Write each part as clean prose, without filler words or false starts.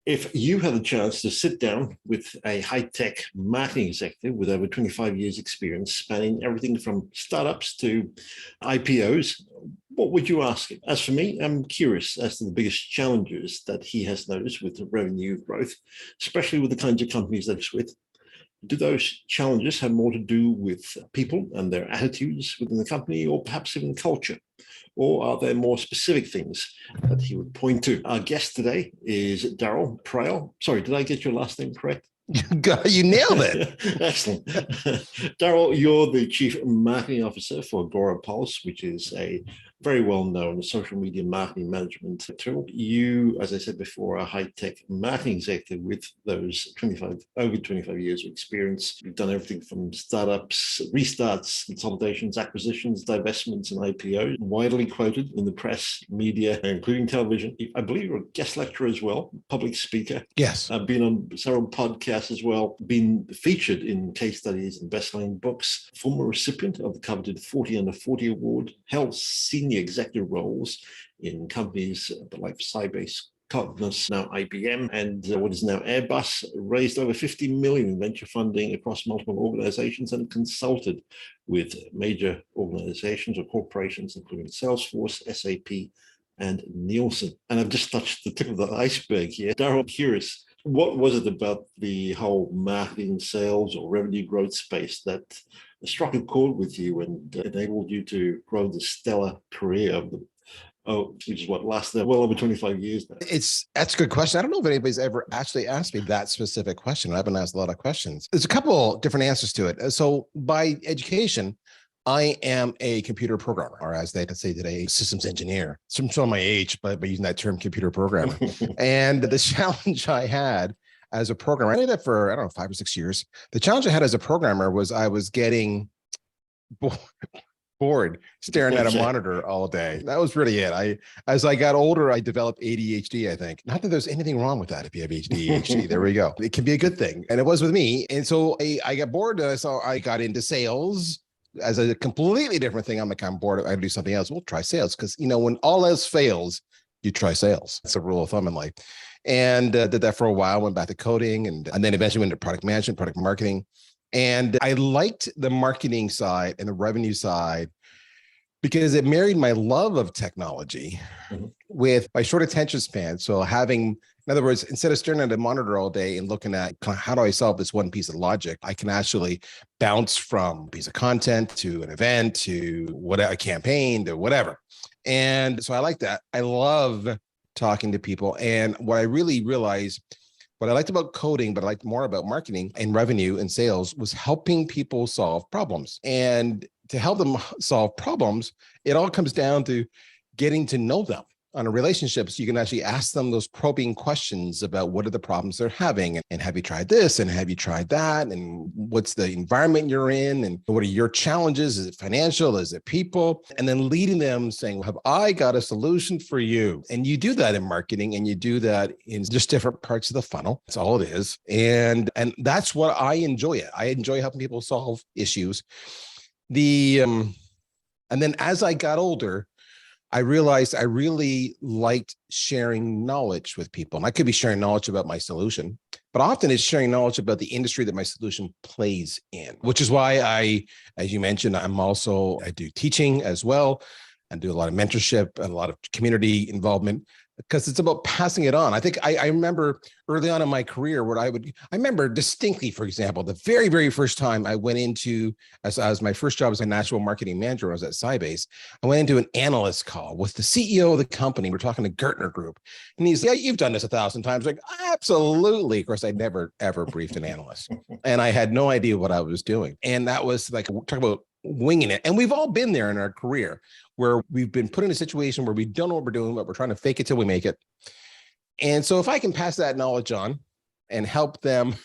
If you had a chance to sit down with a high-tech marketing executive with over 25 years experience spanning everything from startups to IPOs, what would you ask him? As for me, I'm curious as to the biggest challenges that he has noticed with the revenue growth, especially with the kinds of companies that he's with. Do those challenges have more to do with people and their attitudes within the company, or perhaps even culture? Or are there more specific things that he would point to? Our guest today is Darryl Praill. Sorry, did I get your last name correct? You nailed it. Excellent. Darryl, you're the Chief Marketing Officer for Agorapulse, which is a very well-known social media marketing management tool. You, as I said before, are a high-tech marketing executive with those over 25 years of experience. You've done everything from startups, restarts, consolidations, acquisitions, divestments, and IPOs. Widely quoted in the press, media, including television. I believe you're a guest lecturer as well, public speaker. Yes. I've been on several podcasts as well, been featured in case studies and best-selling books, former recipient of the coveted 40 Under 40 award, held senior executive roles in companies like Sybase, Cognos, now IBM, and what is now Airbus, raised over 50 million in venture funding across multiple organizations and consulted with major organizations or corporations, including Salesforce, SAP, and Nielsen. And I've just touched the tip of the iceberg here. Darryl, I'm curious, what was it about the whole marketing, sales, or revenue growth space that struck a chord with you and enabled you to grow the stellar career of which is what lasted well over 25 years now? That's a good question. I don't know if anybody's ever actually asked me that specific question. I've been asked a lot of questions. There's a couple different answers to it. So by education, I am a computer programmer, or as they say today, systems engineer. So I'm showing my age by using that term, computer programmer. And the challenge I had as a programmer, I did that for, 5 or 6 years. The challenge I had as a programmer was I was getting bored staring at a monitor all day. That was really it. As I got older, I developed ADHD, I think. Not that there's anything wrong with that if you have ADHD. There we go. It can be a good thing. And it was with me. And so I got bored. So I got into sales as a completely different thing. I'm like, I'm bored. I do something else. We'll try sales. Because, when all else fails, you try sales. It's a rule of thumb in life. And did that for a while, went back to coding, and then eventually went to product management, product marketing. And I liked the marketing side and the revenue side because it married my love of technology with my short attention span. So in other words, instead of staring at a monitor all day and looking at how do I solve this one piece of logic, I can actually bounce from a piece of content to an event to a campaign to whatever. And so I like that. I love talking to people. And what I really realized, what I liked about coding, but I liked more about marketing and revenue and sales, was helping people solve problems. And to help them solve problems, it all comes down to getting to know them on a relationship. So you can actually ask them those probing questions about what are the problems they're having, and have you tried this, and have you tried that, and what's the environment you're in, and what are your challenges? Is it financial? Is it people? And then leading them saying, have I got a solution for you? And you do that in marketing, and you do that in just different parts of the funnel. That's all it is. And that's what I enjoy. I enjoy helping people solve issues. And then as I got older, I realized I really liked sharing knowledge with people. And I could be sharing knowledge about my solution, but often it's sharing knowledge about the industry that my solution plays in, which is why as you mentioned, I do teaching as well. I do a lot of mentorship and a lot of community involvement, because it's about passing it on. I think I remember early on in my career I remember distinctly, for example, the very, very first time I went into, as my first job as a national marketing manager, I was at Sybase. I went into an analyst call with the CEO of the company. We're talking to Gartner Group. And he's like, you've done this 1,000 times. Like, absolutely. Of course, I'd never, ever briefed an analyst. And I had no idea what I was doing. And that was like, talk about winging it. And we've all been there in our career where we've been put in a situation where we don't know what we're doing, but we're trying to fake it till we make it. And so if I can pass that knowledge on and help them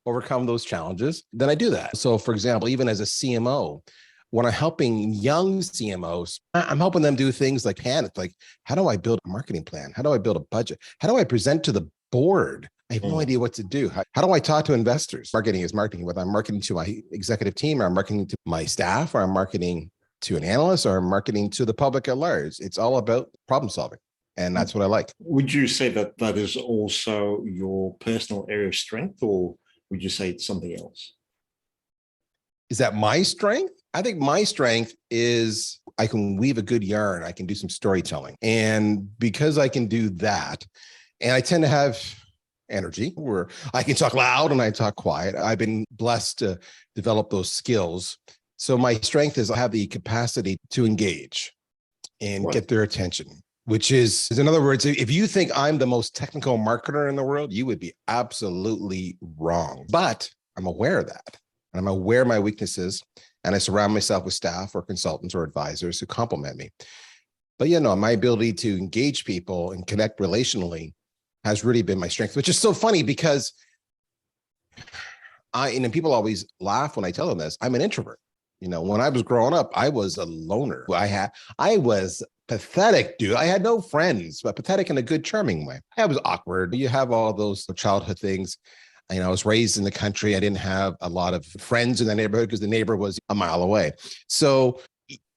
overcome those challenges, then I do that. So for example, even as a CMO, when I'm helping young CMOs, I'm helping them do things like panic, like how do I build a marketing plan? How do I build a budget? How do I present to the board? I have no idea what to do. How do I talk to investors? Marketing is marketing, whether I'm marketing to my executive team, or I'm marketing to my staff, or I'm marketing to an analyst, or I'm marketing to the public at large. It's all about problem solving. And that's what I like. Would you say that that is also your personal area of strength, or would you say it's something else? Is that my strength? I think my strength is I can weave a good yarn. I can do some storytelling. And because I can do that, and I tend to have energy where I can talk loud and I talk quiet. I've been blessed to develop those skills. So my strength is I have the capacity to engage and get their attention, which is in other words, if you think I'm the most technical marketer in the world, you would be absolutely wrong. But I'm aware of that. And I'm aware of my weaknesses, and I surround myself with staff or consultants or advisors who complement me. But my ability to engage people and connect relationally has really been my strength, which is so funny because people always laugh when I tell them this. I'm an introvert. When I was growing up, I was a loner. I was pathetic, dude. I had no friends, but pathetic in a good, charming way. I was awkward. You have all those childhood things. I was raised in the country. I didn't have a lot of friends in the neighborhood because the neighbor was a mile away. So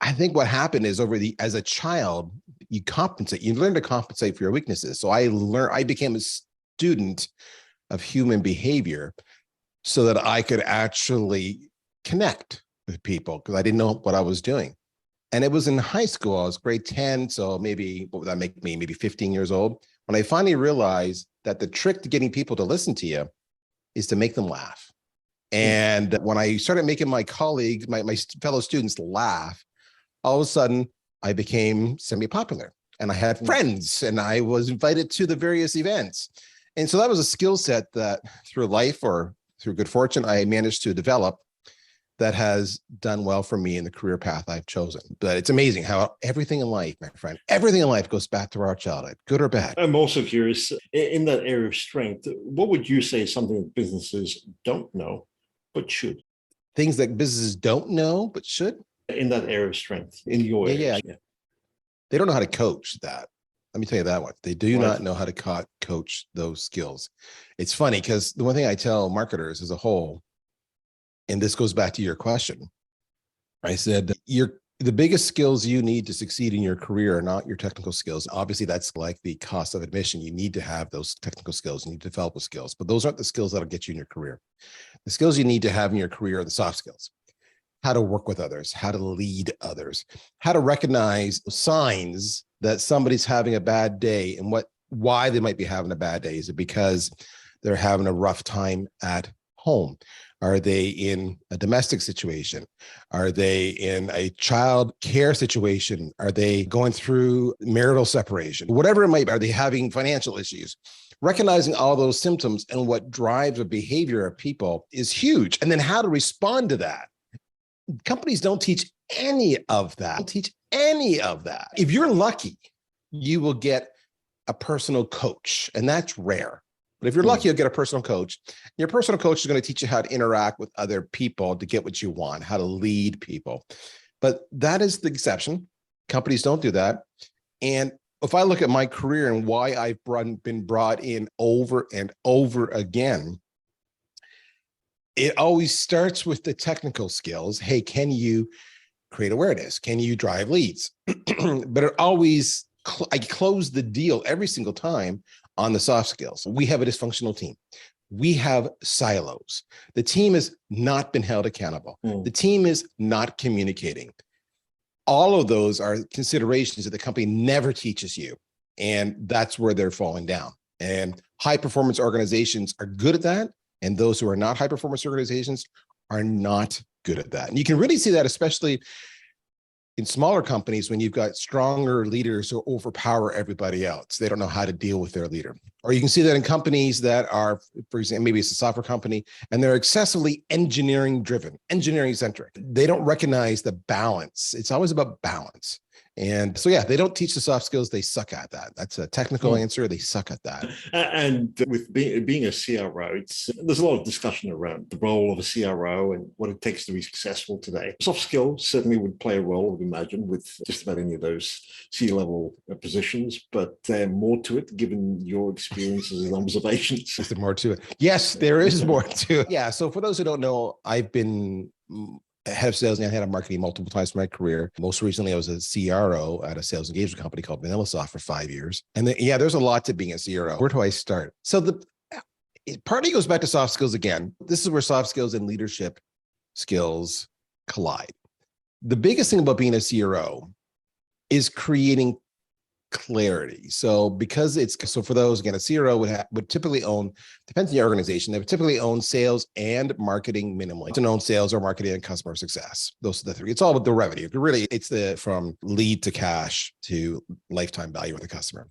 I think what happened is as a child, you compensate. You learn to compensate for your weaknesses. So I became a student of human behavior so that I could actually connect with people because I didn't know what I was doing. And it was in high school. I was grade 10. So maybe, what would that make me? Maybe 15 years old. When I finally realized that the trick to getting people to listen to you is to make them laugh. And when I started making my colleagues, my fellow students laugh, all of a sudden I became semi-popular and I had friends and I was invited to the various events. And so that was a skill set that through life or through good fortune, I managed to develop that has done well for me in the career path I've chosen. But it's amazing how everything in life, my friend, everything in life goes back to our childhood, good or bad. I'm also curious, in that area of strength, what would you say is something that businesses don't know, but should? Things that businesses don't know, but should? In that area of strength, in your area. Yeah. They don't know how to coach that. Let me tell you that one. They do not know how to coach those skills. It's funny because the one thing I tell marketers as a whole, and this goes back to your question, I said, the biggest skills you need to succeed in your career are not your technical skills. Obviously, that's like the cost of admission. You need to have those technical skills. You need to develop those skills, but those aren't the skills that'll get you in your career. The skills you need to have in your career are the soft skills. How to work with others, how to lead others, how to recognize signs that somebody's having a bad day and why they might be having a bad day. Is it because they're having a rough time at home? Are they in a domestic situation? Are they in a child care situation? Are they going through marital separation? Whatever it might be, are they having financial issues? Recognizing all those symptoms and what drives the behavior of people is huge. And then how to respond to that. Companies don't teach any of that. If you're lucky, you will get a personal coach, and that's rare. But if you're lucky, you'll get a personal coach. Your personal coach is going to teach you how to interact with other people to get what you want, how to lead people. But that is the exception. Companies don't do that. And if I look at my career and why I've been brought in over and over again, it always starts with the technical skills. Hey, can you create awareness? Can you drive leads? But it always, I close the deal every single time on the soft skills. We have a dysfunctional team. We have silos. The team has not been held accountable. The team is not communicating. All of those are considerations that the company never teaches you. And that's where they're falling down. And high performance organizations are good at that. And those who are not high performance organizations are not good at that. And you can really see that, especially in smaller companies, when you've got stronger leaders who overpower everybody else. They don't know how to deal with their leader. Or you can see that in companies that are, for example, maybe it's a software company, and they're excessively engineering driven, engineering centric. They don't recognize the balance. It's always about balance. And so, yeah, they don't teach the soft skills. They suck at that. That's a technical answer. They suck at that. And with being a CRO, there's a lot of discussion around the role of a CRO and what it takes to be successful today. Soft skills certainly would play a role, I would imagine, with just about any of those C-level positions, but more to it, given your experiences and observations. Is there more to it? Yes, there is more to it. Yeah. So for those who don't know, I've been head of sales and head of marketing multiple times in my career. Most recently, I was a CRO at a sales engagement company called VanillaSoft for 5 years. And then, there's a lot to being a CRO. Where do I start? So it partly goes back to soft skills again. This is where soft skills and leadership skills collide. The biggest thing about being a CRO is creating clarity. So for those, again, a CRO would typically own, depends on the organization, they would typically own sales and marketing minimally. To own sales or marketing and customer success. Those are the three. It's all about the revenue. Really, it's from lead to cash to lifetime value with the customer.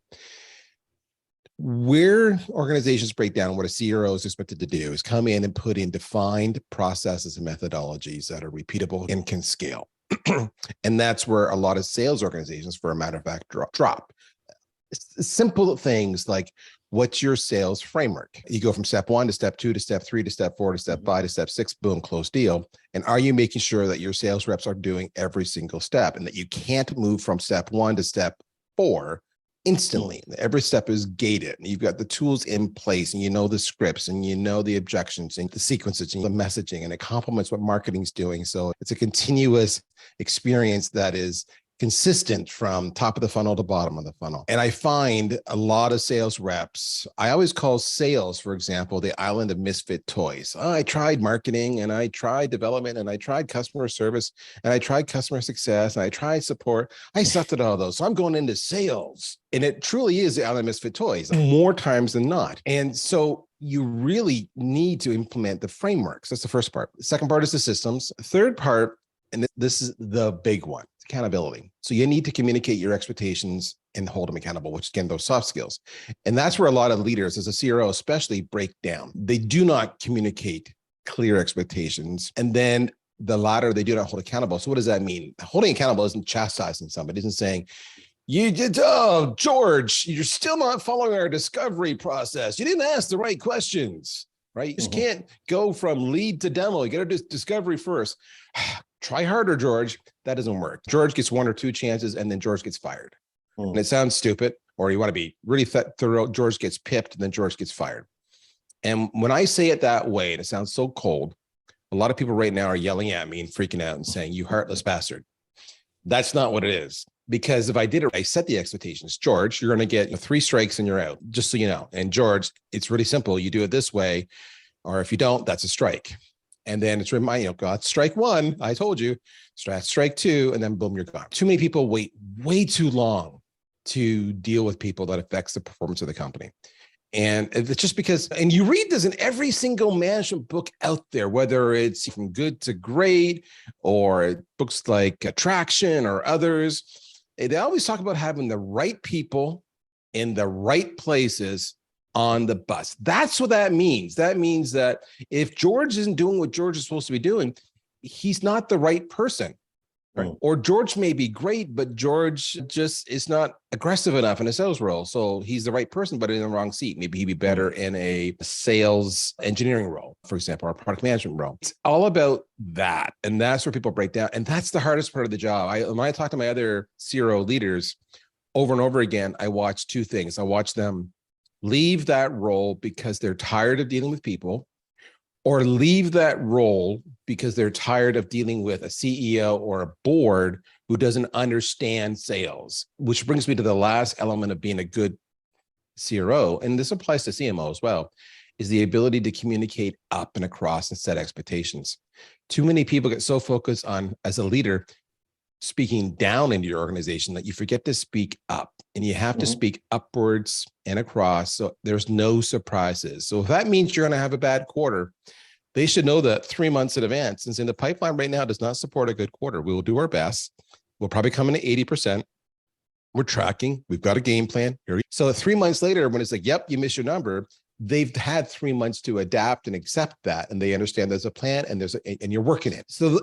Where organizations break down, what a CRO is expected to do is come in and put in defined processes and methodologies that are repeatable and can scale. And that's where a lot of sales organizations, for a matter of fact, drop. Simple things like, what's your sales framework? You go from step 1 to step 2 to step 3 to step 4 to step 5 to step 6, boom, close deal. And are you making sure that your sales reps are doing every single step and that you can't move from step 1 to step 4 instantly? Every step is gated, and you've got the tools in place, and you know the scripts, and you know the objections and the sequences and the messaging, and it complements what marketing's doing. So it's a continuous experience that is consistent from top of the funnel to bottom of the funnel. And I find a lot of sales reps, I always call sales, for example, the island of misfit toys. Oh, I tried marketing, and I tried development, and I tried customer service, and I tried customer success, and I tried support. I sucked at all those. So I'm going into sales. And it truly is the island of misfit toys more times than not. And so you really need to implement the frameworks. That's the first part. The second part is the systems. Third part, and this is the big one, accountability. So you need to communicate your expectations and hold them accountable, which again, those soft skills. And that's where a lot of leaders, as a CRO especially, break down. They do not communicate clear expectations. And then the latter, they do not hold accountable. So what does that mean? Holding accountable isn't chastising somebody. It isn't saying, George, you're still not following our discovery process. You didn't ask the right questions, right? You just can't go from lead to demo. You got to do discovery first. Try harder, George. That doesn't work. George gets 1 or 2 chances, and then George gets fired. And it sounds stupid, or you want to be really thorough. George gets pipped, and then George gets fired. And when I say it that way, and it sounds so cold, a lot of people right now are yelling at me and freaking out and saying, "You heartless bastard." That's not what it is. Because if I did it, I set the expectations. George, you're going to get 3 strikes and you're out, just so you know. And George, it's really simple. You do it this way, or if you don't, that's a strike. And then it's God, strike 1, I told you, strike 2, and then boom, you're gone. Too many people wait way too long to deal with people that affects the performance of the company. And it's just because, and you read this in every single management book out there, whether it's from good to great or books like Attraction or others, they always talk about having the right people in the right places on the bus. That's what that means. That means that if George isn't doing what George is supposed to be doing, he's not the right person. Right. Or George may be great, but George just is not aggressive enough in a sales role. So he's the right person, but in the wrong seat. Maybe he'd be better in a sales engineering role, for example, or a product management role. It's all about that. And that's where people break down. And that's the hardest part of the job. When I talk to my other CRO leaders over and over again, I watch 2 things. I watch them leave that role because they're tired of dealing with people, or leave that role because they're tired of dealing with a CEO or a board who doesn't understand sales, which brings me to the last element of being a good CRO. And this applies to CMO as well, is the ability to communicate up and across and set expectations. Too many people get so focused on, as a leader, speaking down into your organization that you forget to speak up, and you have to speak upwards and across. So there's no surprises. So if that means you're going to have a bad quarter, they should know that 3 months in advance. Since in the pipeline right now does not support a good quarter, we will do our best. We'll probably come in at 80%. We're tracking. We've got a game plan. So 3 months later, when it's like, yep, you missed your number, they've had 3 months to adapt and accept that. And they understand there's a plan and and you're working it. So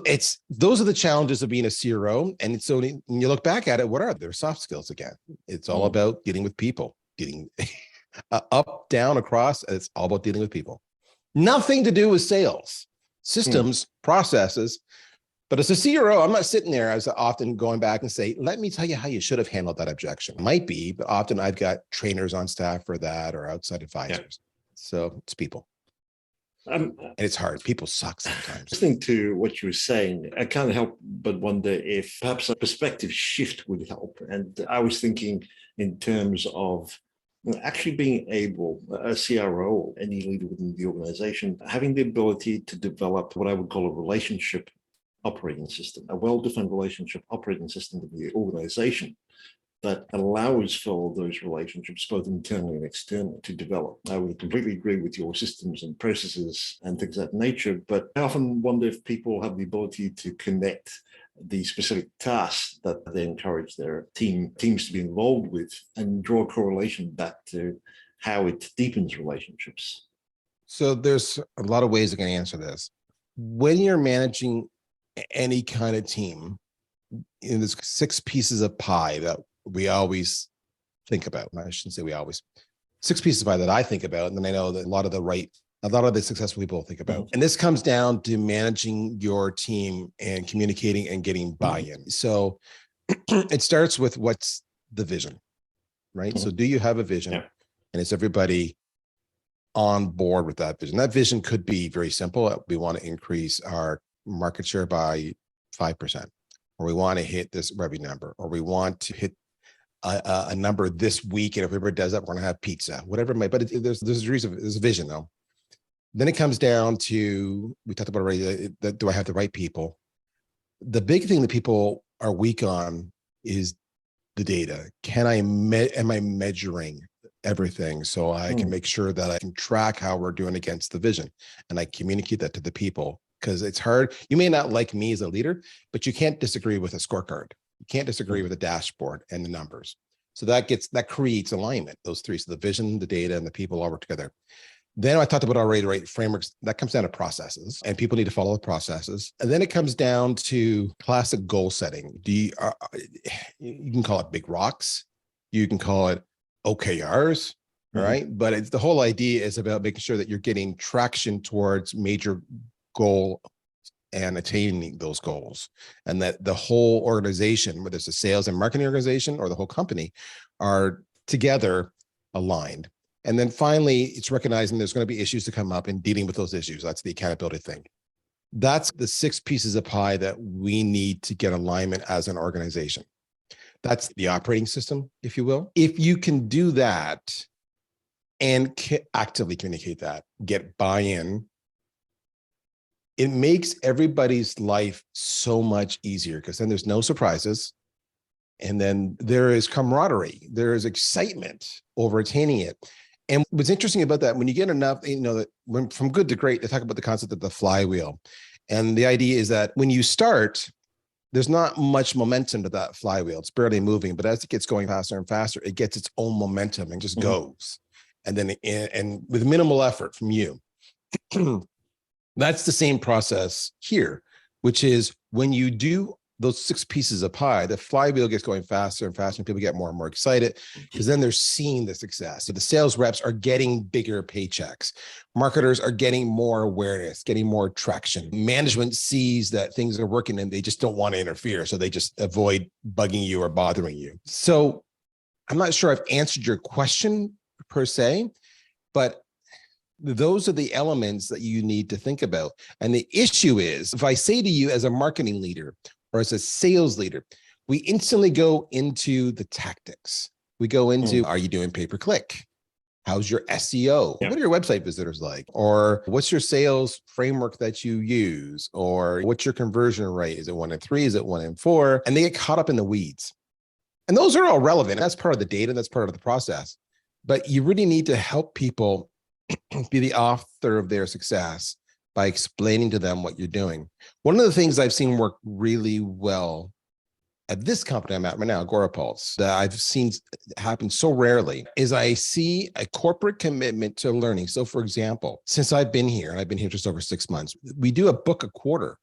those are the challenges of being a CRO. And so when you look back at it, what are their soft skills again? It's all about dealing with people, dealing up, down, across. It's all about dealing with people. Nothing to do with sales, systems, processes. But as a CRO, I'm not sitting there as often going back and say, let me tell you how you should have handled that objection. Might be, but often I've got trainers on staff for that or outside advisors. So it's people. And it's hard. People suck sometimes. Listening to what you were saying, I can't help but wonder if perhaps a perspective shift would help. And I was thinking in terms of actually being able, a CRO or any leader within the organization, having the ability to develop what I would call a relationship operating system, a well-defined relationship operating system with the organization that allows for those relationships, both internally and externally, to develop. I would completely agree with your systems and processes and things of that nature, but I often wonder if people have the ability to connect the specific tasks that they encourage their teams to be involved with and draw a correlation back to how it deepens relationships. So there's a lot of ways I can answer this. When you're managing any kind of team, there's 6 pieces of pie that we always think about. I shouldn't say we always. 6 pieces of pie that I think about, and then I know that a lot of the successful people think about. And this comes down to managing your team and communicating and getting buy-in. So it starts with what's the vision, right? So do you have a vision? Yeah. And is everybody on board with that vision? That vision could be very simple. We want to increase our market share by 5%, or we want to hit this revenue number, or we want to hit a number this week, and if everybody does that, we're going to have pizza, whatever it might. But there's a reason, there's a vision though. Then it comes down to, we talked about already, do I have the right people? The big thing that people are weak on is the data. Am I measuring everything so I can make sure that I can track how we're doing against the vision, and I communicate that to the people? Because it's hard. You may not like me as a leader, but you can't disagree with a scorecard. You can't disagree with a dashboard and the numbers. So that creates alignment, those 3. So the vision, the data, and the people all work together. Then I talked about already, right? Frameworks, that comes down to processes, and people need to follow the processes. And then it comes down to classic goal setting. You can call it big rocks. You can call it OKRs, right? But it's the whole idea is about making sure that you're getting traction towards major goal and attaining those goals, and that the whole organization, whether it's a sales and marketing organization or the whole company, are together aligned. And then finally, it's recognizing there's going to be issues to come up and dealing with those issues. That's the accountability thing. That's the 6 pieces of pie that we need to get alignment as an organization. That's the operating system, if you will. If you can do that and actively communicate that, get buy-in, it makes everybody's life so much easier, because then there's no surprises. And then there is camaraderie. There is excitement over attaining it. And what's interesting about that, when you get enough, that when from good to great, they talk about the concept of the flywheel. And the idea is that when you start, there's not much momentum to that flywheel. It's barely moving, but as it gets going faster and faster, it gets its own momentum and just goes. And then, and with minimal effort from you. That's the same process here, which is when you do those 6 pieces of pie, the flywheel gets going faster and faster, and people get more and more excited, because then they're seeing the success. So the sales reps are getting bigger paychecks. Marketers are getting more awareness, getting more traction. Management sees that things are working and they just don't want to interfere. So they just avoid bugging you or bothering you. So I'm not sure I've answered your question per se, but those are the elements that you need to think about. And the issue is, if I say to you as a marketing leader or as a sales leader, we instantly go into the tactics. We go into, are you doing pay-per-click? How's your SEO? Yeah. What are your website visitors like? Or what's your sales framework that you use? Or what's your conversion rate? Is it 1 in 3? Is it 1 in 4? And they get caught up in the weeds. And those are all relevant. That's part of the data. That's part of the process. But you really need to help people be the author of their success by explaining to them what you're doing. One of the things I've seen work really well at this company I'm at right now, Agorapulse, that I've seen happen so rarely, is I see a corporate commitment to learning. So for example, since I've been here, and I've been here just over 6 months, we do a book a quarter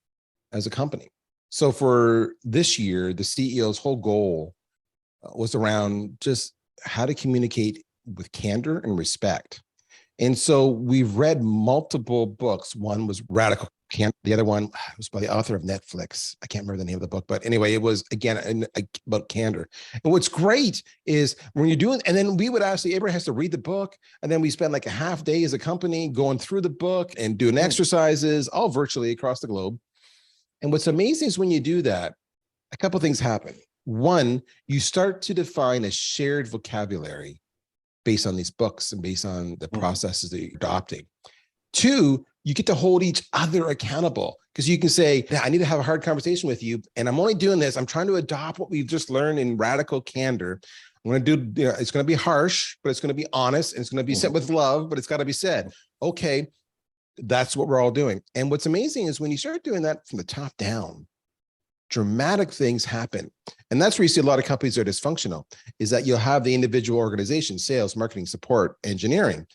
as a company. So for this year, the CEO's whole goal was around just how to communicate with candor and respect. And so we've read multiple books. One was Radical The other one was by the author of Netflix. I can't remember the name of the book, but anyway, it was again about candor. And what's great is when you're doing, and then we would actually, Abraham has to read the book, and then we spend like a half day as a company going through the book and doing exercises, all virtually across the globe. And what's amazing is when you do that, a couple of things happen. One, you start to define a shared vocabulary based on these books and based on the processes that you're adopting. Two, you get to hold each other accountable, because you can say, I need to have a hard conversation with you, and I'm only doing this. I'm trying to adopt what we've just learned in radical candor. I'm going to do, it's going to be harsh, but it's going to be honest, and it's going to be said with love, but it's got to be said. Okay, that's what we're all doing. And what's amazing is when you start doing that from the top down, dramatic things happen. And that's where you see a lot of companies are dysfunctional, is that you'll have the individual organization, sales, marketing, support, engineering,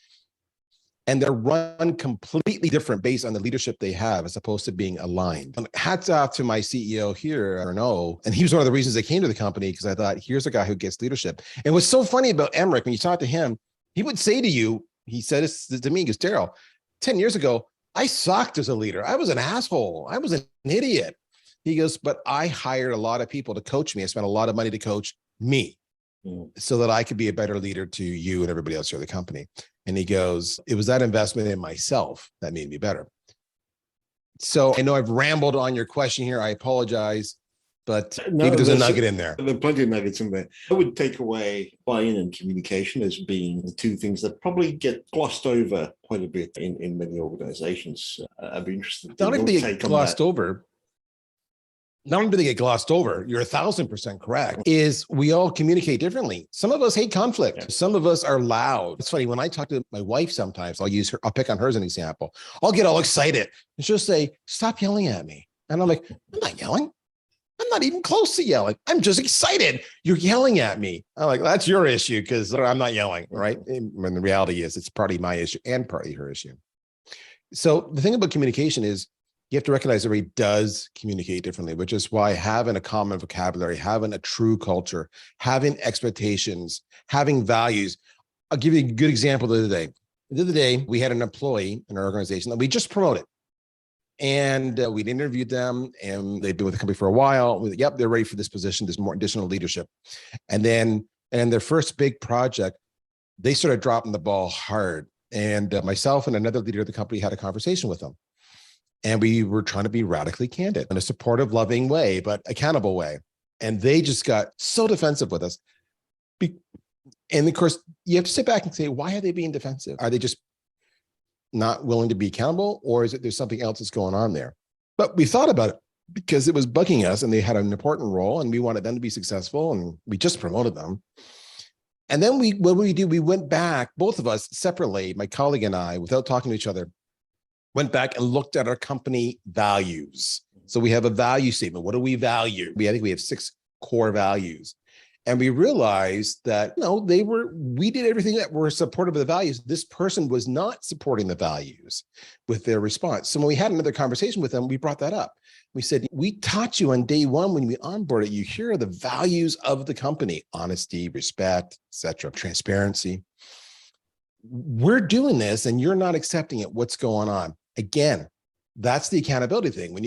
and they're run completely different based on the leadership they have, as opposed to being aligned. And hats off to my CEO here, Arnaud. And he was one of the reasons I came to the company, because I thought, here's a guy who gets leadership. And what's so funny about Emmerich, when you talk to him, he would say to you, he said this to me, he goes, Darryl, 10 years ago, I sucked as a leader. I was an asshole. I was an idiot. He goes, but I hired a lot of people to coach me. I spent a lot of money to coach me so that I could be a better leader to you and everybody else here at the company. And he goes, it was that investment in myself that made me better. So I know I've rambled on your question here. I apologize, but maybe there's a nugget in there. There are plenty of nuggets in there. I would take away buy-in and communication as being the two things that probably get glossed over quite a bit in many organizations. I'd be interested. Not only do they get glossed over, not only do they get glossed over, you're 1,000% correct, is we all communicate differently. Some of us hate conflict. Yeah. Some of us are loud. It's funny, when I talk to my wife sometimes, I'll pick on her as an example. I'll get all excited and she'll say, stop yelling at me. And I'm like, I'm not yelling. I'm not even close to yelling. I'm just excited. You're yelling at me. I'm like, that's your issue, because I'm not yelling, right? And the reality is it's partly my issue and partly her issue. So the thing about communication is, you have to recognize everybody does communicate differently, which is why having a common vocabulary, having a true culture, having expectations, having values. I'll give you a good example the other day. The other day, we had an employee in our organization that we just promoted. And we'd interviewed them, and they'd been with the company for a while. Yep, they're ready for this position. There's more additional leadership. And then, their first big project, they started dropping the ball hard. And myself and another leader of the company had a conversation with them. And we were trying to be radically candid in a supportive, loving way, but accountable way. And they just got so defensive with us. And of course, you have to sit back and say, why are they being defensive? Are they just not willing to be accountable? Or is it there's something else that's going on there? But we thought about it because it was bugging us, and they had an important role, and we wanted them to be successful, and we just promoted them. And then we went back, both of us separately, my colleague and I, without talking to each other, went back and looked at our company values. So we have a value statement. What do we value? I think we have 6 core values. And we realized that, we did everything that were supportive of the values. This person was not supporting the values with their response. So when we had another conversation with them, we brought that up. We said, we taught you on day one when we onboarded you, here are the values of the company: honesty, respect, etc., transparency. We're doing this and you're not accepting it. What's going on? Again, that's the accountability thing. When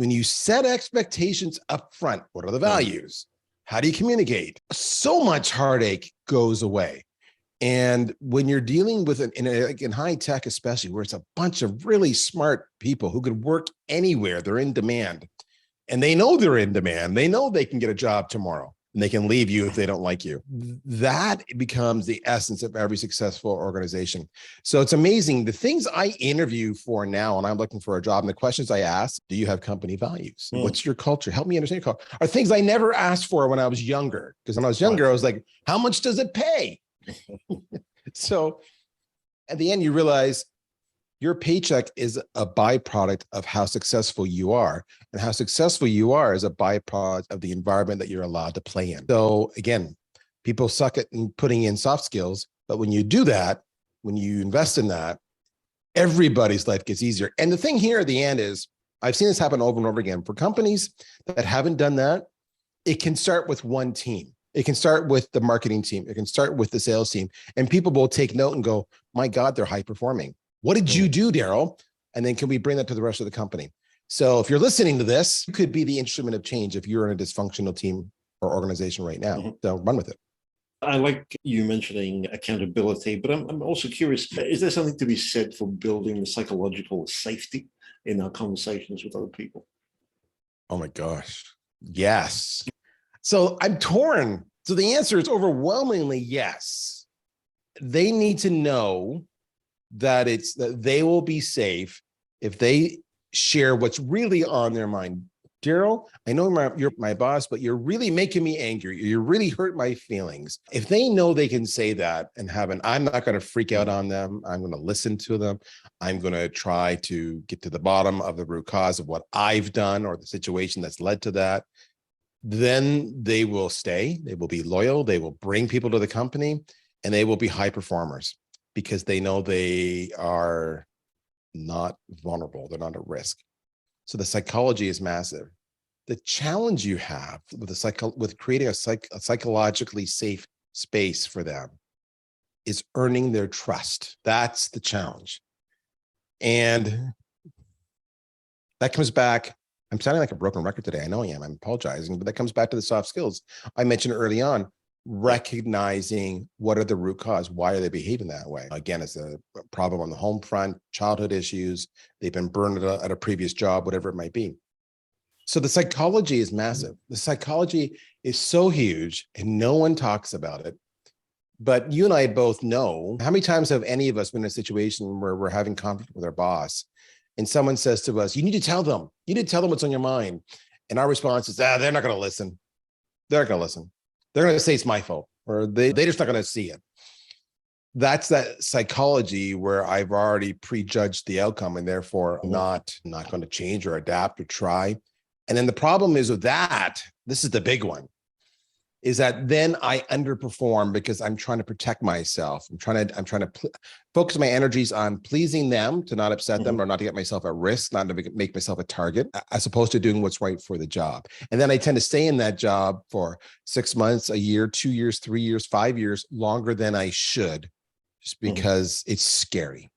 you set expectations up front, what are the values? How do you communicate? So much heartache goes away. And when you're dealing with in high tech, especially, where it's a bunch of really smart people who could work anywhere, they're in demand, and they know they're in demand. They know they can get a job tomorrow, and they can leave you if they don't like you. That becomes the essence of every successful organization. So it's amazing. The things I interview for now, and I'm looking for a job, and the questions I ask: do you have company values? What's your culture? Help me understand your culture. Are things I never asked for when I was younger. Because when I was younger, I was like, how much does it pay? So at the end, you realize your paycheck is a byproduct of how successful you are, and how successful you are is a byproduct of the environment that you're allowed to play in. So again, people suck at putting in soft skills, but when you do that, when you invest in that, everybody's life gets easier. And the thing here at the end is, I've seen this happen over and over again. For companies that haven't done that, it can start with one team. It can start with the marketing team. It can start with the sales team, and people will take note and go, my God, they're high performing. What did you do, Darryl? And then can we bring that to the rest of the company? So if you're listening to this, you could be the instrument of change if you're in a dysfunctional team or organization right now. Mm-hmm. So run with it. I like you mentioning accountability, but I'm also curious, is there something to be said for building the psychological safety in our conversations with other people? Oh my gosh. Yes. So I'm torn. So the answer is overwhelmingly yes. They need to know that that they will be safe if they share what's really on their mind. Darryl, I know you're my boss, but you're really making me angry. You really hurt my feelings. If they know they can say that and I'm not going to freak out on them. I'm going to listen to them. I'm going to try to get to the bottom of the root cause of what I've done or the situation that's led to that. Then they will stay. They will be loyal. They will bring people to the company, and they will be high performers because they know they are not vulnerable. They're not at risk. So the psychology is massive. The challenge you have with creating a psychologically safe space for them is earning their trust. That's the challenge. And that comes back. I'm sounding like a broken record today. I know I am. I'm apologizing, but that comes back to the soft skills I mentioned early on. Recognizing what are the root cause, why are they behaving that way? Again, it's a problem on the home front, childhood issues, they've been burned at a previous job, whatever it might be. So the psychology is massive. The psychology is so huge and no one talks about it. But you and I both know, how many times have any of us been in a situation where we're having conflict with our boss and someone says to us, you need to tell them what's on your mind. And our response is, they're not going to listen. They're not going to listen. They're going to say it's my fault, or they're just not going to see it. That's that psychology where I've already prejudged the outcome and therefore not going to change or adapt or try. And then the problem is with that, this is the big one, is that then I underperform because I'm trying to protect myself. I'm trying to focus my energies on pleasing them to not upset them or not to get myself at risk, not to make myself a target, as opposed to doing what's right for the job. And then I tend to stay in that job for 6 months, a year, 2 years, 3 years, 5 years, longer than I should, just because it's scary.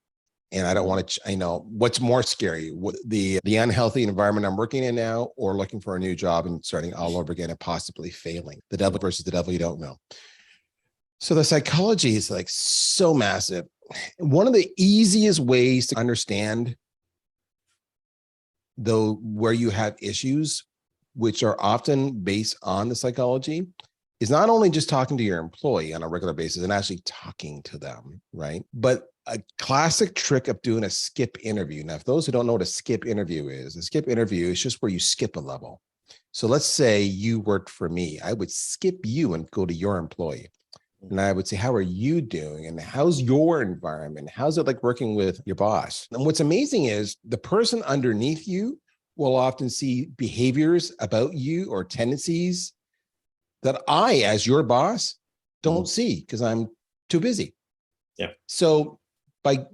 And I don't want to, I know what's more scary, the unhealthy environment I'm working in now, or looking for a new job and starting all over again and possibly failing. The devil versus the devil you don't know. So the psychology is like so massive. One of the easiest ways to understand, though, where you have issues, which are often based on the psychology, is not only just talking to your employee on a regular basis and actually talking to them, right? But a classic trick of doing a skip interview. Now, if those who don't know what a skip interview is, a skip interview is just where you skip a level. So let's say you worked for me. I would skip you and go to your employee. And I would say, how are you doing? And how's your environment? How's it like working with your boss? And what's amazing is the person underneath you will often see behaviors about you or tendencies that I, as your boss, don't see because I'm too busy. Yeah. So by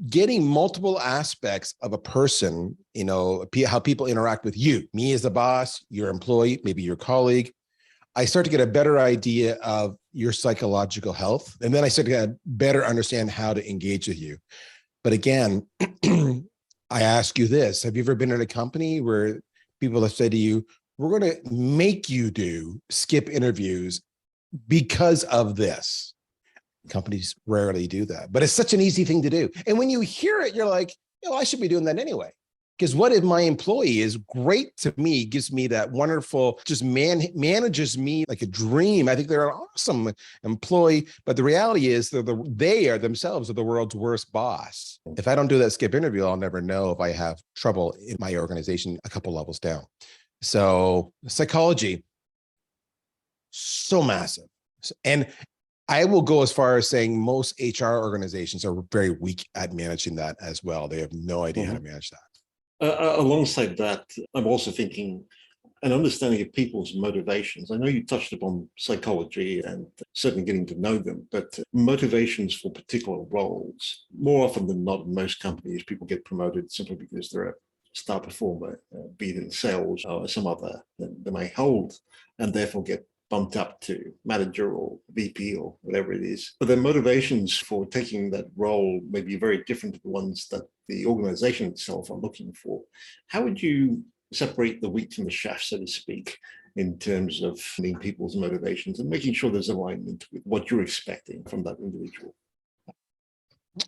getting multiple aspects of a person, how people interact with you, me as a boss, your employee, maybe your colleague, I start to get a better idea of your psychological health. And then I start to better understand how to engage with you. But again, I ask you this, have you ever been in a company where people have said to you, we're going to make you do skip interviews because of this? Companies rarely do that, but it's such an easy thing to do. And when you hear it, you're like, I should be doing that anyway. Because what if my employee is great to me, gives me that wonderful, just manages me like a dream. I think they're an awesome employee, but the reality is they are themselves the world's worst boss. If I don't do that skip interview, I'll never know if I have trouble in my organization a couple levels down. So psychology, so massive. And I will go as far as saying most HR organizations are very weak at managing that as well. They have no idea how to manage that. Alongside that, I'm also thinking an understanding of people's motivations. I know you touched upon psychology and certainly getting to know them, but motivations for particular roles, more often than not in most companies, people get promoted simply because they're a star performer, be it in sales or some other that they may hold, and therefore get bumped up to manager or VP or whatever it is. But their motivations for taking that role may be very different to the ones that the organization itself are looking for. How would you separate the wheat from the chaff, so to speak, in terms of people's motivations and making sure there's alignment with what you're expecting from that individual?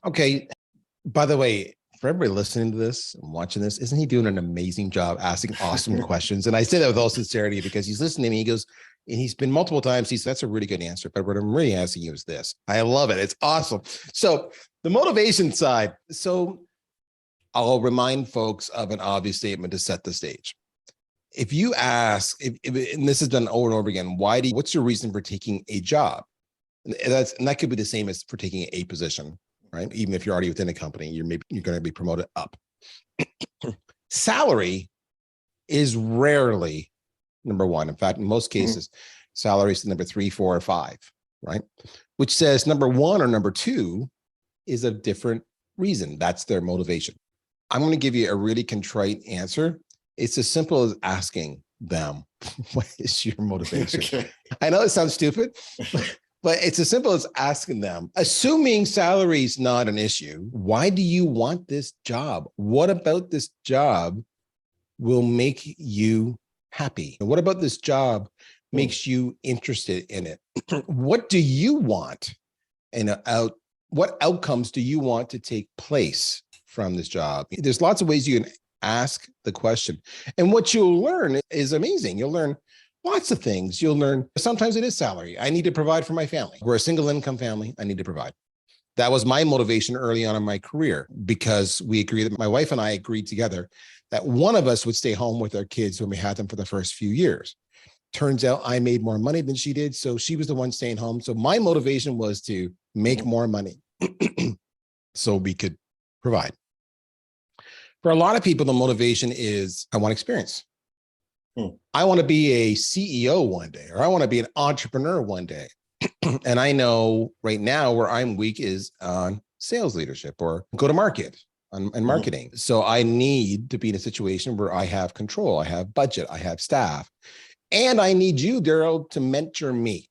Okay. By the way, for everybody listening to this and watching this, isn't he doing an amazing job asking awesome questions? And I say that with all sincerity because he's listening to me. He goes, and he's been multiple times. He said, that's a really good answer. But what I'm really asking you is this. I love it. It's awesome. So the motivation side. So I'll remind folks of an obvious statement to set the stage. If you ask, and this is done over and over again, what's your reason for taking a job? And that could be the same as for taking a position, right? Even if you're already within a company, you're going to be promoted up. Salary is rarely number one. In fact, in most cases, salary is number 3, 4, or 5, right? Which says number 1 or number 2 is a different reason. That's their motivation. I'm going to give you a really contrite answer. It's as simple as asking them, what is your motivation? Okay. I know it sounds stupid, but it's as simple as asking them, assuming salary is not an issue, why do you want this job? What about this job will make you happy? And what about this job makes you interested in it? What do you want? And what outcomes do you want to take place from this job? There's lots of ways you can ask the question. And what you'll learn is amazing. You'll learn lots of things. You'll learn, sometimes it is salary. I need to provide for my family. We're a single income family. I need to provide. That was my motivation early on in my career, because we agreed that my wife and I agreed together that one of us would stay home with our kids when we had them for the first few years. Turns out I made more money than she did. So she was the one staying home. So my motivation was to make more money so we could provide. For a lot of people, the motivation is, I want experience. I want to be a CEO one day, or I want to be an entrepreneur one day. And I know right now where I'm weak is on sales leadership or go to market and marketing. So I need to be in a situation where I have control, I have budget, I have staff, and I need you, Darryl, to mentor me.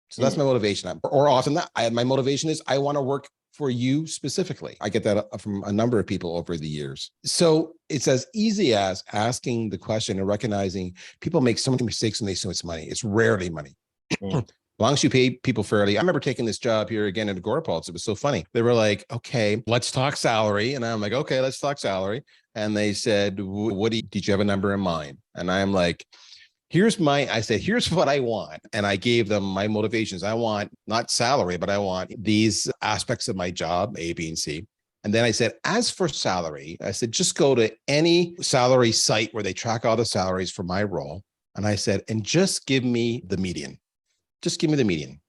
So that's my motivation. Or often my motivation is I want to work for you specifically. I get that from a number of people over the years. So it's as easy as asking the question and recognizing people make so many mistakes when they assume it's money. It's rarely money. As long as you pay people fairly. I remember taking this job here again at Agorapulse. It was so funny. They were like, okay, let's talk salary. And I'm like, okay, let's talk salary. And they said, did you have a number in mind? And I'm like, here's what I want. And I gave them my motivations. I want not salary, but I want these aspects of my job, A, B, and C. And then I said, as for salary, I said, just go to any salary site where they track all the salaries for my role. And I said, and just give me the median. Just give me the median.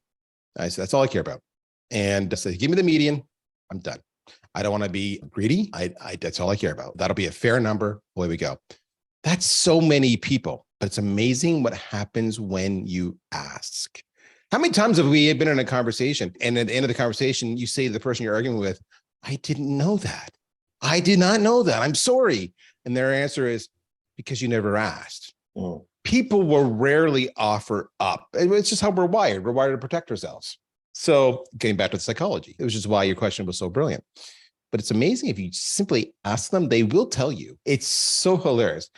I said, that's all I care about. And I said, give me the median. I'm done. I don't want to be greedy. That's all I care about. That'll be a fair number. Away we go. That's so many people. But it's amazing what happens when you ask. How many times have we been in a conversation and at the end of the conversation, you say to the person you're arguing with, I didn't know that. I did not know that. I'm sorry. And their answer is, because you never asked. People will rarely offer up. It's just how we're wired. We're wired to protect ourselves. So getting back to the psychology, it was just why your question was so brilliant. But it's amazing if you simply ask them, they will tell you. It's so hilarious.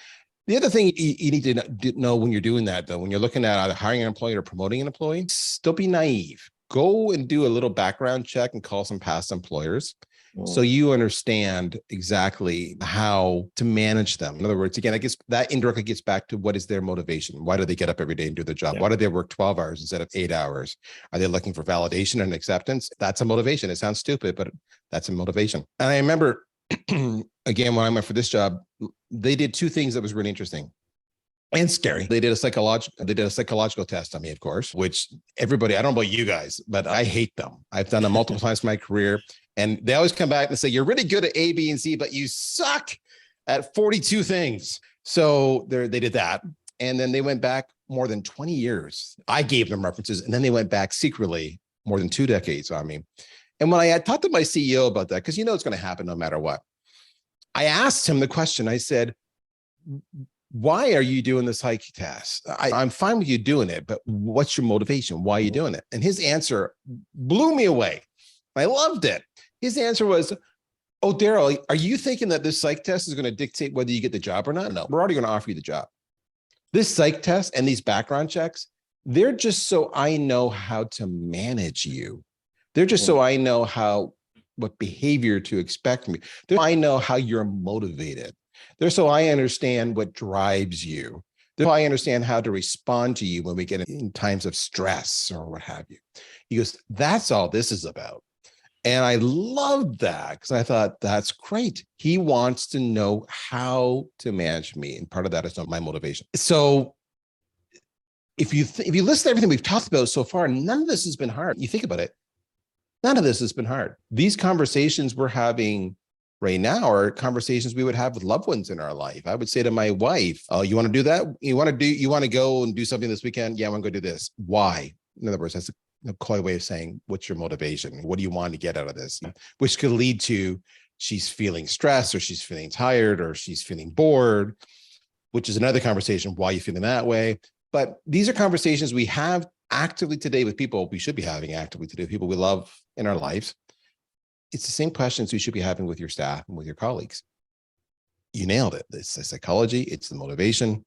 The other thing you need to know when you're doing that, though, when you're looking at either hiring an employee or promoting an employee, don't be naive. Go and do a little background check and call some past employers so you understand exactly how to manage them. In other words, again, I guess that indirectly gets back to what is their motivation? Why do they get up every day and do their job? Why do they work 12 hours instead of 8 hours? Are they looking for validation and acceptance? That's a motivation. It sounds stupid, but that's a motivation. And I remember, again, when I went for this job, they did 2 things that was really interesting and scary. They did a psychological test on me, of course, which everybody, I don't know about you guys, but I hate them. I've done them multiple times in my career. And they always come back and say, you're really good at A, B, and C, but you suck at 42 things. So they did that. And then they went back more than 20 years. I gave them references, and then they went back secretly more than 2 decades on me. And when I had talked to my CEO about that, because it's going to happen no matter what, I asked him the question. I said, why are you doing the psych test? I'm fine with you doing it, but what's your motivation? Why are you doing it? And his answer blew me away. I loved it. His answer was, oh, Darryl, are you thinking that this psych test is going to dictate whether you get the job or not? No, we're already going to offer you the job. This psych test and these background checks, they're just so I know how to manage you. They're just so I know what behavior to expect from you. I know how you're motivated. They're so I understand what drives you. They're so I understand how to respond to you when we get in times of stress or what have you. He goes, that's all this is about. And I loved that because I thought that's great. He wants to know how to manage me. And part of that is not my motivation. So if you listen to everything we've talked about so far, none of this has been hard. You think about it. None of this has been hard. These conversations we're having right now are conversations we would have with loved ones in our life. I would say to my wife, "Oh, you want to do that? You want to go and do something this weekend? Yeah, I want to go do this. Why?" In other words, that's a coy way of saying, what's your motivation? What do you want to get out of this? Which could lead to she's feeling stressed or she's feeling tired or she's feeling bored, which is another conversation. Why are you feeling that way? But these are conversations we have actively today with people we should be having actively today with people we love in our lives. It's the same questions we should be having with your staff and with your colleagues. You nailed it. It's the psychology, it's the motivation,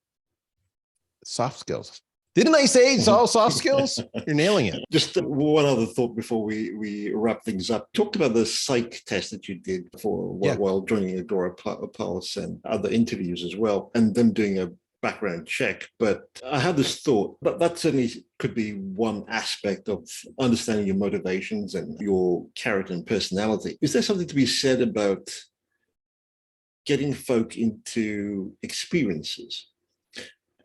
soft skills. Didn't I say it's all soft skills? You're nailing it. Just one other thought before we wrap things up. Talked about the psych test that you did while joining Agorapulse and other interviews as well, and them doing a background check. But I had this thought that certainly could be one aspect of understanding your motivations and your character and personality. Is there something to be said about getting folk into experiences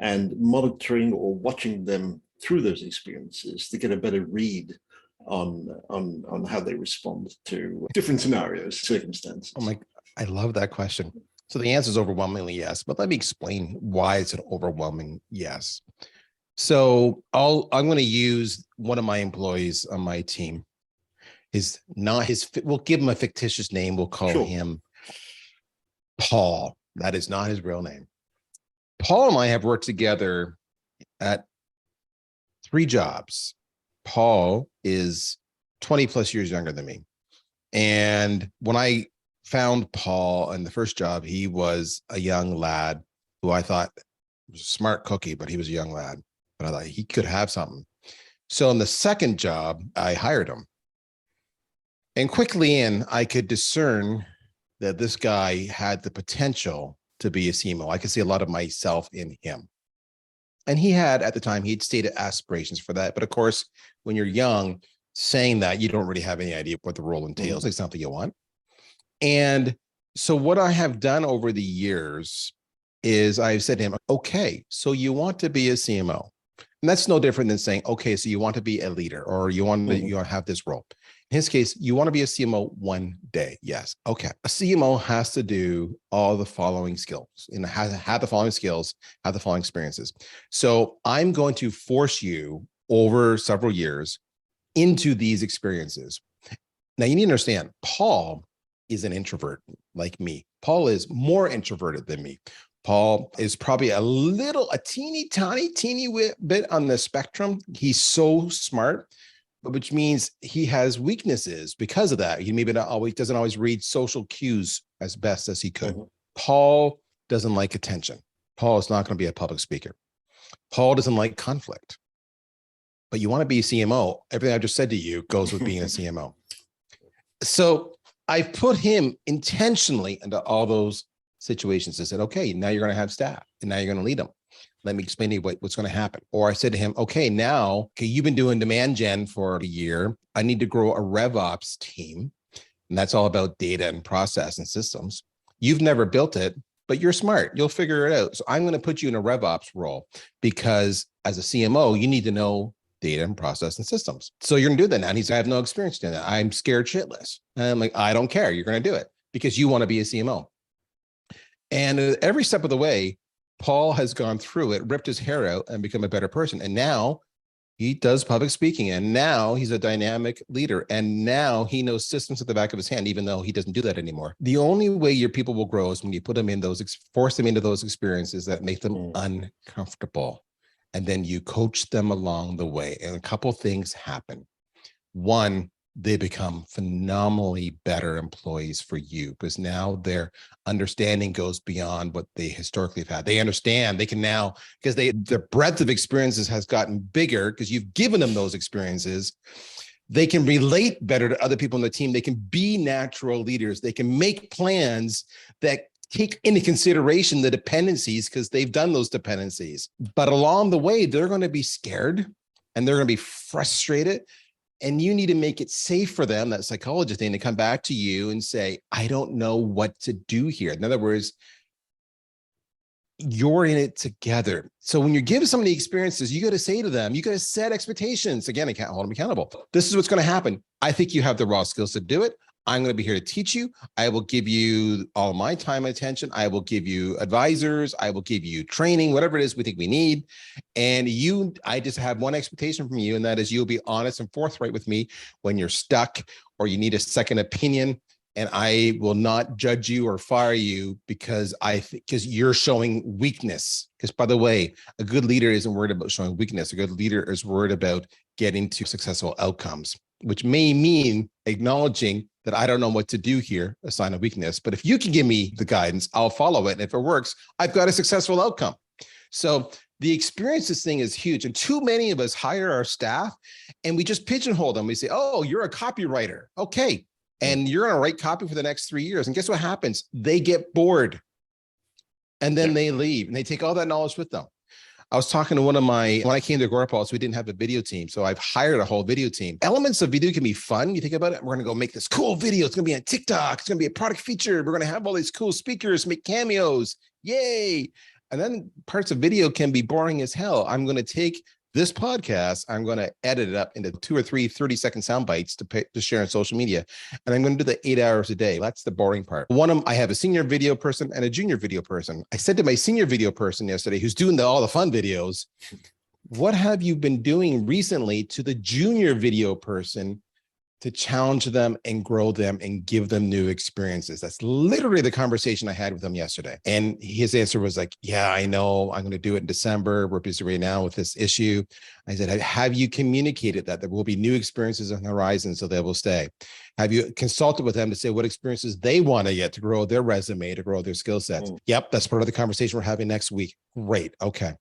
and monitoring or watching them through those experiences to get a better read on how they respond to different scenarios, circumstances? I love that question. So the answer is overwhelmingly yes, but let me explain why it's an overwhelming yes. So I'm going to use one of my employees on my team. We'll give him a fictitious name. We'll call him Paul. That is not his real name. Paul and I have worked together at 3 jobs. Paul is 20 plus years younger than me. And when I found Paul in the first job, he was a young lad who I thought was a smart cookie, but he was a young lad. But I thought he could have something. So in the second job, I hired him. And quickly I could discern that this guy had the potential to be a CMO. I could see a lot of myself in him. And he had, at the time, he'd stated aspirations for that. But of course, when you're young, saying that, you don't really have any idea what the role entails. It's something you want. And so what I have done over the years is I've said to him, okay, so you want to be a CMO. And that's no different than saying, okay, so you want to be a leader or you want to have this role. In his case, you want to be a CMO one day. Yes. Okay. A CMO has to do all the following skills and have the following skills, have the following experiences. So I'm going to force you over several years into these experiences. Now you need to understand, Paul is an introvert like me. Paul is more introverted than me. Paul is probably a teeny bit on the spectrum. He's so smart, which means he has weaknesses because of that. He maybe doesn't always read social cues as best as he could. Paul doesn't like attention. Paul is not going to be a public speaker. Paul doesn't like conflict. But you want to be a CMO. Everything I just said to you goes with being a CMO. So I put him intentionally into all those situations. I said, okay, now you're going to have staff and now you're going to lead them. Let me explain to you what's going to happen. Or I said to him, okay, you've been doing demand gen for a year. I need to grow a RevOps team. And that's all about data and process and systems. You've never built it, but you're smart. You'll figure it out. So I'm going to put you in a RevOps role because as a CMO, you need to know data and process and systems. So you're going to do that now. And he's, I have no experience doing that. I'm scared shitless. And I'm like, I don't care. You're going to do it because you want to be a CMO. And every step of the way, Paul has gone through it, ripped his hair out and become a better person. And now He does public speaking, and now he's a dynamic leader. And now he knows systems at the back of his hand, even though he doesn't do that anymore. The only way your people will grow is when you put them in force them into those experiences that make them uncomfortable. And then you coach them along the way. And a couple things happen. One, they become phenomenally better employees for you because now their understanding goes beyond what they historically have had. They understand, they can now, because their breadth of experiences has gotten bigger because you've given them those experiences. They can relate better to other people on the team. They can be natural leaders. They can make plans that take into consideration the dependencies because they've done those dependencies. But along the way, they're going to be scared and they're going to be frustrated. And you need to make it safe for them, that psychology thing, to come back to you and say, I don't know what to do here. In other words, you're in it together. So when you're giving somebody experiences, you got to say to them, you got to set expectations. Again, I can't hold them accountable. This is what's going to happen. I think you have the raw skills to do it. I'm going to be here to teach you. I will give you all my time and attention. I will give you advisors. I will give you training, whatever it is we think we need. And I just have one expectation from you, and that is you'll be honest and forthright with me when you're stuck or you need a second opinion. And I will not judge you or fire you because you're showing weakness. Because by the way, a good leader isn't worried about showing weakness. A good leader is worried about getting to successful outcomes, which may mean acknowledging that I don't know what to do here, a sign of weakness. But if you can give me the guidance, I'll follow it. And if it works, I've got a successful outcome. So the experiences thing is huge. And too many of us hire our staff and we just pigeonhole them. We say, oh, you're a copywriter. Okay. And you're going to write copy for the next 3 years. And guess what happens? They get bored and then they leave and they take all that knowledge with them. I was talking to when I came to Agorapulse, we didn't have a video team. So I've hired a whole video team. Elements of video can be fun. You think about it. We're going to go make this cool video. It's going to be on TikTok. It's going to be a product feature. We're going to have all these cool speakers, make cameos. Yay. And then parts of video can be boring as hell. I'm going to take this podcast, I'm going to edit it up into 2 or 3 30-second sound bites to share on social media. And I'm going to do the 8 hours a day. That's the boring part. I have a senior video person and a junior video person. I said to my senior video person yesterday, who's doing all the fun videos, what have you been doing recently to the junior video person to challenge them and grow them and give them new experiences? That's literally the conversation I had with him yesterday. And his answer was like, yeah, I know I'm going to do it in December. We're busy right now with this issue. I said, have you communicated that there will be new experiences on the horizon so they will stay? Have you consulted with them to say what experiences they want to get to grow their resume, to grow their skill sets? Yep, that's part of the conversation we're having next week. Great. Okay.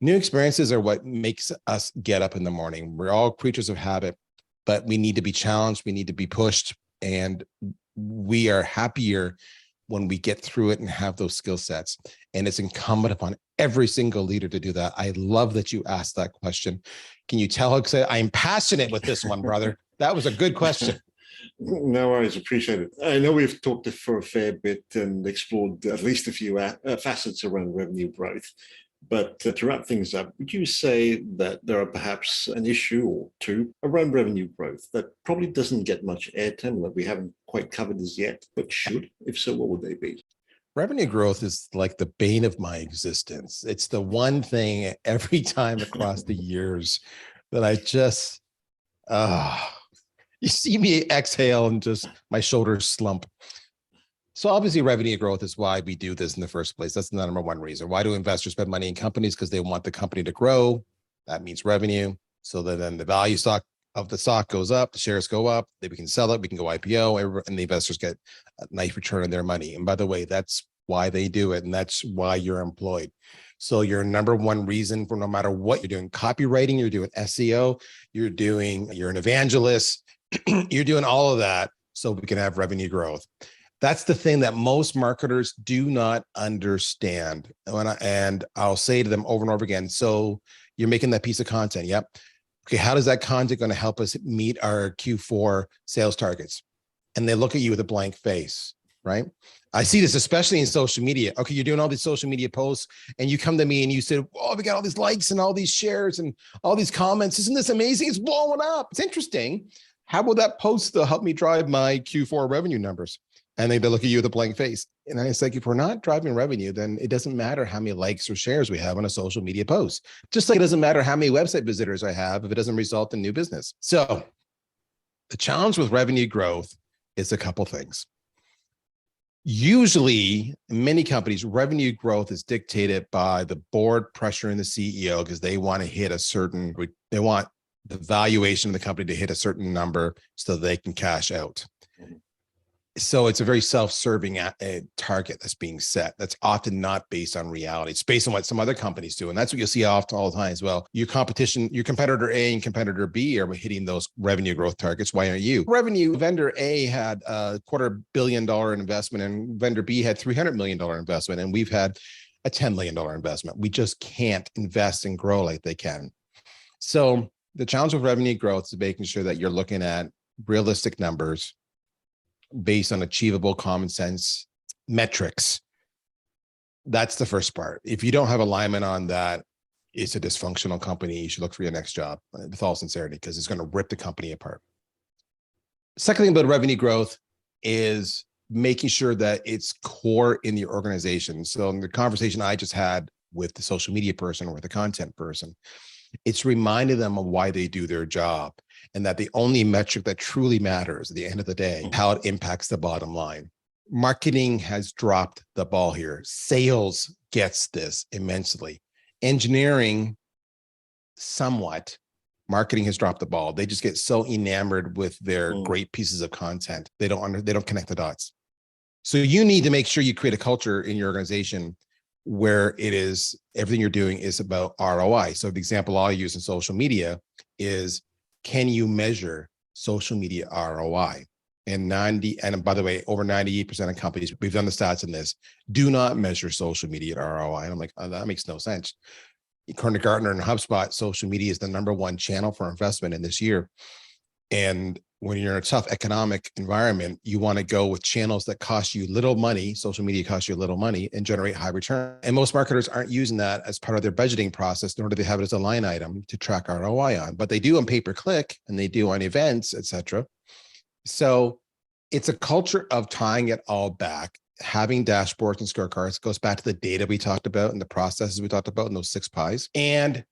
New experiences are what makes us get up in the morning. We're all creatures of habit. But we need to be challenged. We need to be pushed. And we are happier when we get through it and have those skill sets. And it's incumbent upon every single leader to do that. I love that you asked that question. Can you tell how I'm passionate with this one, brother? That was a good question. No worries, appreciate it. I know we've talked for a fair bit and explored at least a few facets around revenue growth. But to wrap things up, would you say that there are perhaps an issue or two around revenue growth that probably doesn't get much airtime, that we haven't quite covered as yet, but should? If so, what would they be? Revenue growth is like the bane of my existence. It's the one thing every time across the years that I just, you see me exhale and just my shoulders slump. So obviously revenue growth is why we do this in the first place. That's the number one reason. Why do investors spend money in companies? Because they want the company to grow. That means revenue. So that then the value of the stock goes up, the shares go up, we can sell it, we can go IPO, and the investors get a nice return on their money. And by the way, that's why they do it. And that's why you're employed. So your number one reason for no matter what you're doing, copywriting, you're doing SEO, you're an evangelist, you're doing all of that so we can have revenue growth. That's the thing that most marketers do not understand. And I'll say to them over and over again, so you're making that piece of content. Yep. Okay, how does that content going to help us meet our Q4 sales targets? And they look at you with a blank face, right? I see this especially in social media. Okay, you're doing all these social media posts and you come to me and you say, oh, we got all these likes and all these shares and all these comments. Isn't this amazing? It's blowing up. It's interesting. How will that post help me drive my Q4 revenue numbers? And they look at you with a blank face. And I say, if we're not driving revenue, then it doesn't matter how many likes or shares we have on a social media post. Just like it doesn't matter how many website visitors I have if it doesn't result in new business. So the challenge with revenue growth is a couple things. Usually, in many companies, revenue growth is dictated by the board pressuring the CEO because they want to hit they want the valuation of the company to hit a certain number so they can cash out. So it's a very self-serving target that's being set. That's often not based on reality. It's based on what some other companies do. And that's what you'll see often all the time as well. Your competitor A and competitor B are hitting those revenue growth targets. Why aren't you? Vendor A had a $250 million investment and vendor B had $300 million investment. And we've had a $10 million investment. We just can't invest and grow like they can. So the challenge with revenue growth is making sure that you're looking at realistic numbers based on achievable common sense metrics. That's the first part. If you don't have alignment on that, it's a dysfunctional company. You should look for your next job with all sincerity, because it's going to rip the company apart. Second thing about revenue growth is making sure that it's core in your organization. So in the conversation I just had with the social media person or the content person, it's reminding them of why they do their job, and that the only metric that truly matters at the end of the day, how it impacts the bottom line. Marketing has dropped the ball here. Sales gets this immensely. Engineering, somewhat. Marketing has dropped the ball. They just get so enamored with their great pieces of content. They don't connect the dots. So you need to make sure you create a culture in your organization where it is everything you're doing is about ROI. So the example I'll use in social media is, can you measure social media ROI? And by the way, over 98% of companies, we've done the stats in this, do not measure social media ROI. And I'm like, oh, that makes no sense. According to Gartner and HubSpot, social media is the #1 channel for investment in this year. And when you're in a tough economic environment, you want to go with channels that cost you little money. Social media costs you little money and generate high return. And most marketers aren't using that as part of their budgeting process, nor do they have it as a line item to track ROI on, but they do on pay-per-click and they do on events, et cetera. So it's a culture of tying it all back, having dashboards and scorecards. It goes back to the data we talked about and the processes we talked about in those 6 pies. And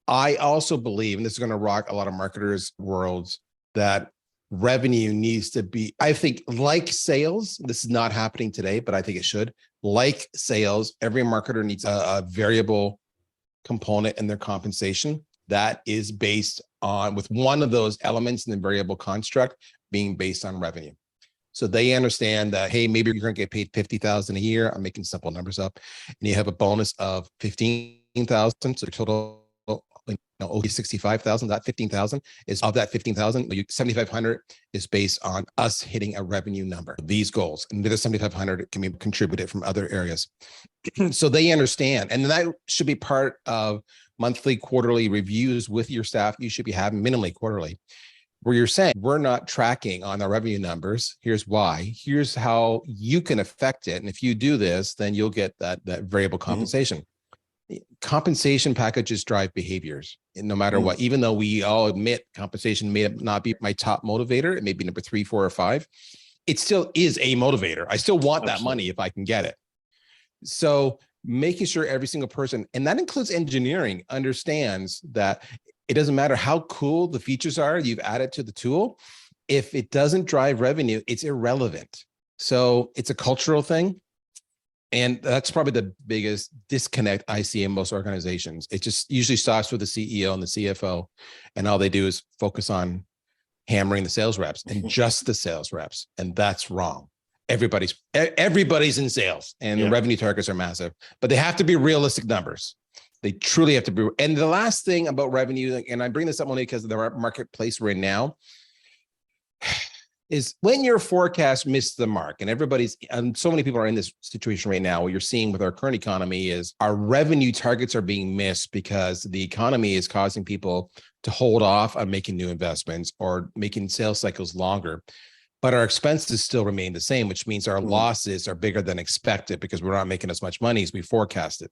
I also believe, and this is going to rock a lot of marketers' worlds, that revenue needs to be, I think, like sales. This is not happening today, but I think it should. Like sales, every marketer needs a variable component in their compensation that is based on, with one of those elements in the variable construct being based on revenue. So they understand that, hey, maybe you're going to get paid $50,000 a year. I'm making simple numbers up, and you have a bonus of $15,000. So total, only $65,000. That $15,000 is of that $15,000. $7,500 is based on us hitting a revenue number. These goals, and the $7,500 can be contributed from other areas. So they understand, and that should be part of monthly, quarterly reviews with your staff. You should be having minimally quarterly, where you're saying, we're not tracking on our revenue numbers. Here's why. Here's how you can affect it. And if you do this, then you'll get that variable compensation. Compensation packages drive behaviors, and no matter what. Even though we all admit compensation may not be my top motivator, it may be number 3, 4, or 5, it still is a motivator. I still want that money if I can get it. So making sure every single person, and that includes engineering, understands that it doesn't matter how cool the features are you've added to the tool. If it doesn't drive revenue, it's irrelevant. So it's a cultural thing. And that's probably the biggest disconnect I see in most organizations. It just usually starts with the CEO and the CFO, and all they do is focus on hammering the sales reps and just the sales reps. And that's wrong. Everybody's in sales, and the revenue targets are massive, but they have to be realistic numbers. They truly have to be. And the last thing about revenue, and I bring this up only because of the marketplace we're in now, is when your forecast missed the mark, and so many people are in this situation right now. What you're seeing with our current economy is our revenue targets are being missed because the economy is causing people to hold off on making new investments or making sales cycles longer. But our expenses still remain the same, which means our losses are bigger than expected because we're not making as much money as we forecasted.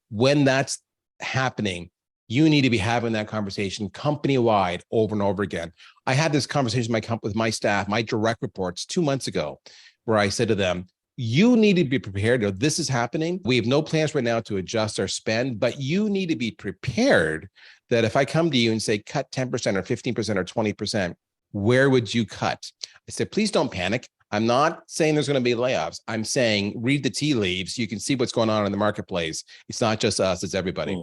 When that's happening, you need to be having that conversation company-wide over and over again. I had this conversation with my staff, my direct reports 2 months ago, where I said to them, you need to be prepared. This is happening. We have no plans right now to adjust our spend, but you need to be prepared that if I come to you and say, cut 10% or 15% or 20%, where would you cut? I said, please don't panic. I'm not saying there's going to be layoffs. I'm saying read the tea leaves. You can see what's going on in the marketplace. It's not just us, it's everybody.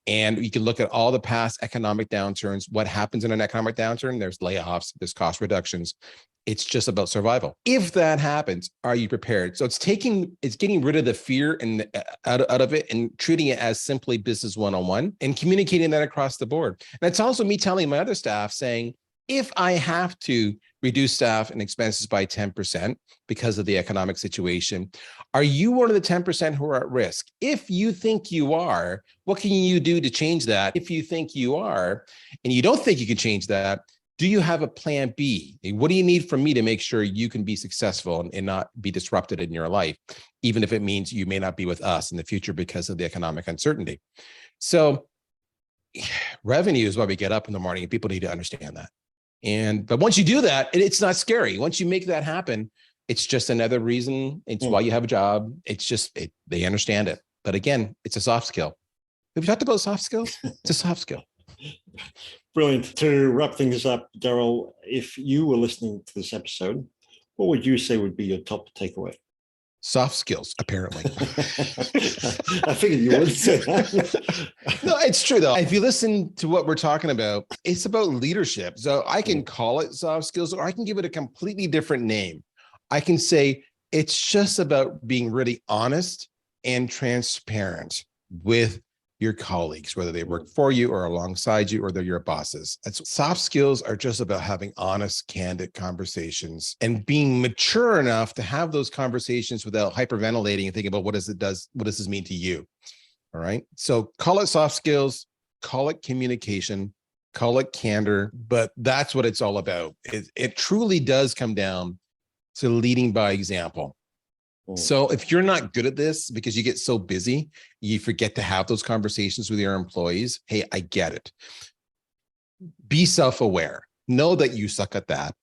And you can look at all the past economic downturns. What happens in an economic downturn? There's layoffs, there's cost reductions. It's just about survival. If that happens, are you prepared? So it's getting rid of the fear and out of it and treating it as simply business one-on-one and communicating that across the board. And it's also me telling my other staff saying, if I have to reduce staff and expenses by 10% because of the economic situation, are you one of the 10% who are at risk? If you think you are, what can you do to change that? If you think you are, and you don't think you can change that, do you have a plan B? What do you need from me to make sure you can be successful and not be disrupted in your life, even if it means you may not be with us in the future because of the economic uncertainty? So revenue is why we get up in the morning, and people need to understand that. But once you do that, it's not scary. Once you make that happen, it's just another reason. It's why you have a job. It's just, they understand it. But again, it's a soft skill. Have you talked about soft skills? It's a soft skill. Brilliant. To wrap things up, Darryl, if you were listening to this episode, what would you say would be your top takeaway? Soft skills, apparently. I figured you would say that. No, it's true though. If you listen to what we're talking about, it's about leadership. So I can call it soft skills, or I can give it a completely different name. I can say it's just about being really honest and transparent with your colleagues, whether they work for you or alongside you, or they're your bosses. Soft skills are just about having honest, candid conversations and being mature enough to have those conversations without hyperventilating and thinking about what does this mean to you? All right. So call it soft skills, call it communication, call it candor, but that's what it's all about. It truly does come down to leading by example. So if you're not good at this because you get so busy, you forget to have those conversations with your employees. Hey, I get it. Be self-aware. Know that you suck at that.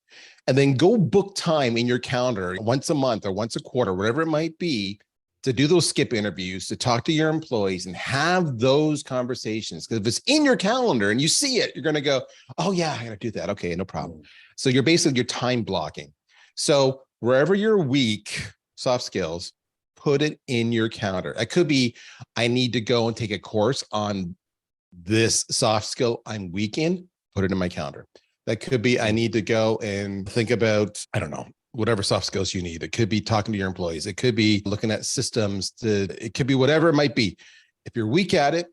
And then go book time in your calendar once a month or once a quarter, whatever it might be, to do those skip interviews, to talk to your employees and have those conversations. Because if it's in your calendar and you see it, you're going to go, oh yeah, I got to do that. Okay, no problem. So you're time blocking. So wherever you're weak, soft skills, put it in your calendar. It could be, I need to go and take a course on this soft skill I'm weak in, put it in my calendar. That could be, I need to go and think about, I don't know, whatever soft skills you need. It could be talking to your employees. It could be looking at systems. It could be whatever it might be. If you're weak at it,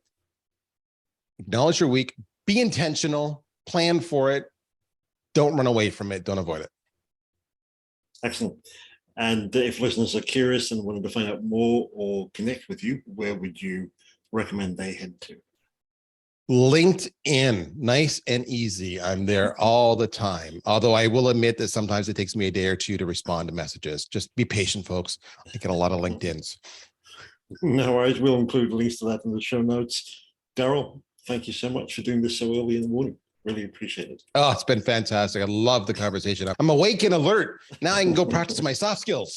acknowledge you're weak, be intentional, plan for it. Don't run away from it. Don't avoid it. Excellent. And if listeners are curious and wanted to find out more or connect with you, where would you recommend they head to? LinkedIn, nice and easy. I'm there all the time. Although I will admit that sometimes it takes me a day or two to respond to messages. Just be patient, folks. I get a lot of LinkedIns. No worries. We'll include links to that in the show notes. Darryl, thank you so much for doing this so early in the morning. Really appreciate it. Oh, it's been fantastic. I love the conversation. I'm awake and alert. Now I can go practice my soft skills.